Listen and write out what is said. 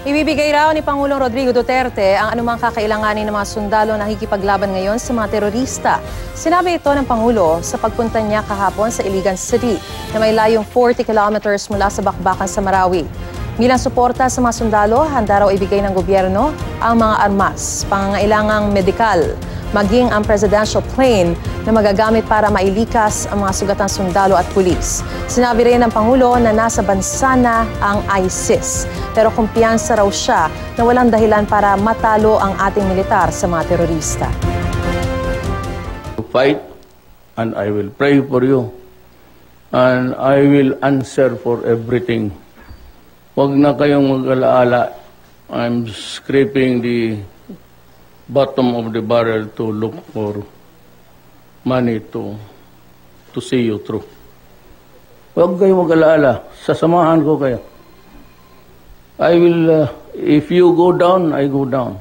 Ibibigay raw ni Pangulong Rodrigo Duterte ang anumang kakailanganin ng mga sundalo na nakikipaglaban ngayon sa mga terorista. Sinabi ito ng Pangulo sa pagpunta niya kahapon sa Iligan City na may layong 40 kilometers mula sa bakbakan sa Marawi. Bilang suporta sa mga sundalo, handa raw ibigay ng gobyerno ang mga armas, pangangailangang medikal, maging ang presidential plane na magagamit para mailikas ang mga sugatang sundalo at pulis. Sinabi rin ng Pangulo na nasa bansa na ang ISIS, pero kumpiyansa raw siya na walang dahilan para matalo ang ating militar sa mga terorista. Fight, and I will pray for you, and I will answer for everything. Huwag na kayong mag-alaala. I'm scraping the bottom of the barrel to look for money to see you through. Huwag kayong mag-alaala. Sasamahan ko kayo. I will, if you go down, I go down.